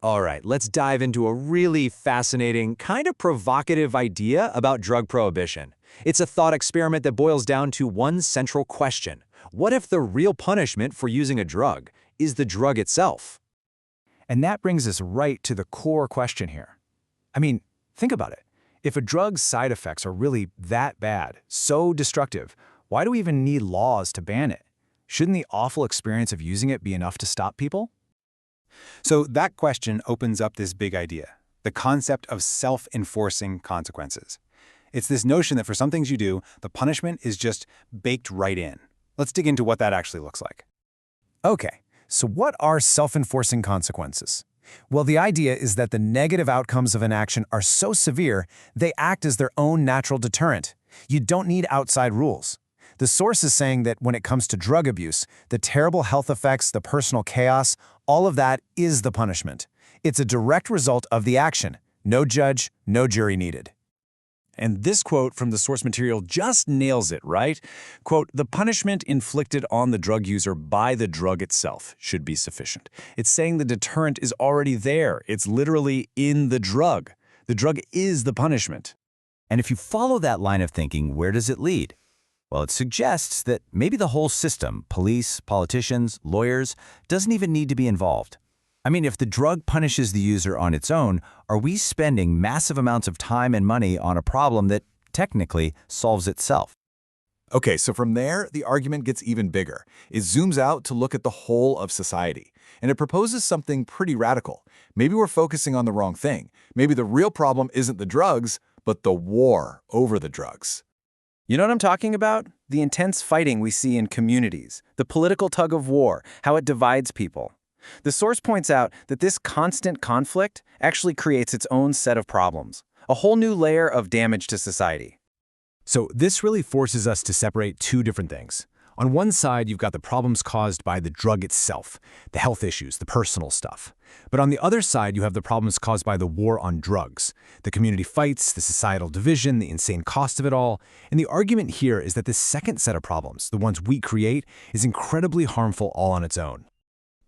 All right, let's dive into a really fascinating, kind of provocative idea about drug prohibition. It's a thought experiment that boils down to one central question. What if the real punishment for using a drug is the drug itself? And that brings us right to the core question here. I mean, think about it. If a drug's side effects are really that bad, so destructive, why do we even need laws to ban it? Shouldn't the awful experience of using it be enough to stop people? So that question opens up this big idea, the concept of self-enforcing consequences. It's this notion that for some things you do, the punishment is just baked right in. Let's dig into what that actually looks like. Okay, so what are self-enforcing consequences? Well, the idea is that the negative outcomes of an action are so severe, they act as their own natural deterrent. You don't need outside rules. The source is saying that when it comes to drug abuse, the terrible health effects, the personal chaos, all of that is the punishment. It's a direct result of the action. No judge, no jury needed. And this quote from the source material just nails it, right? Quote, "The punishment inflicted on the drug user by the drug itself should be sufficient." It's saying the deterrent is already there. It's literally in the drug. The drug is the punishment. And if you follow that line of thinking, where does it lead? Well, it suggests that maybe the whole system, police, politicians, lawyers, doesn't even need to be involved. I mean, if the drug punishes the user on its own, are we spending massive amounts of time and money on a problem that technically solves itself? Okay, so from there, the argument gets even bigger. It zooms out to look at the whole of society, and it proposes something pretty radical. Maybe we're focusing on the wrong thing. Maybe the real problem isn't the drugs, but the war over the drugs. You know what I'm talking about? The intense fighting we see in communities, the political tug of war, how it divides people. The source points out that this constant conflict actually creates its own set of problems, a whole new layer of damage to society. So this really forces us to separate two different things. On one side, you've got the problems caused by the drug itself, the health issues, the personal stuff. But on the other side, you have the problems caused by the war on drugs, the community fights, the societal division, the insane cost of it all. And the argument here is that this second set of problems, the ones we create, is incredibly harmful all on its own.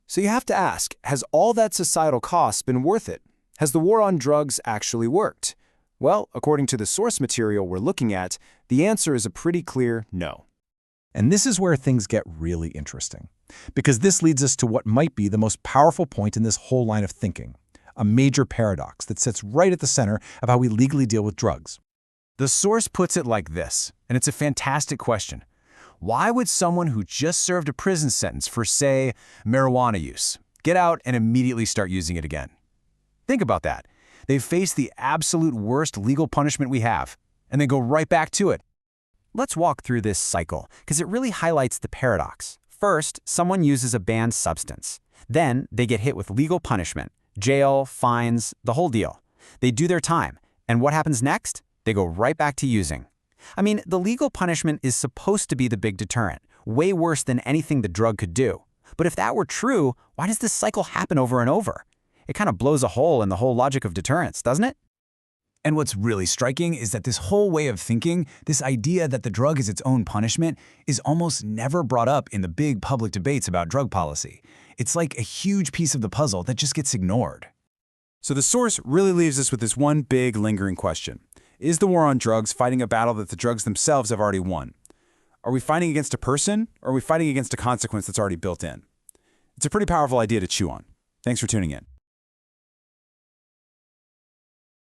So you have to ask, has all that societal cost been worth it? Has the war on drugs actually worked? Well, according to the source material we're looking at, the answer is a pretty clear no. And this is where things get really interesting, because this leads us to what might be the most powerful point in this whole line of thinking, a major paradox that sits right at the center of how we legally deal with drugs. The source puts it like this, and it's a fantastic question. Why would someone who just served a prison sentence for, say, marijuana use, get out and immediately start using it again? Think about that. They've faced the absolute worst legal punishment we have, and they go right back to it. Let's walk through this cycle, because it really highlights the paradox. First, someone uses a banned substance. Then, they get hit with legal punishment, jail, fines, the whole deal. They do their time, and what happens next? They go right back to using. I mean, the legal punishment is supposed to be the big deterrent, way worse than anything the drug could do. But if that were true, why does this cycle happen over and over? It kind of blows a hole in the whole logic of deterrence, doesn't it? And what's really striking is that this whole way of thinking, this idea that the drug is its own punishment, is almost never brought up in the big public debates about drug policy. It's like a huge piece of the puzzle that just gets ignored. So the source really leaves us with this one big lingering question. Is the war on drugs fighting a battle that the drugs themselves have already won? Are we fighting against a person, or are we fighting against a consequence that's already built in? It's a pretty powerful idea to chew on. Thanks for tuning in.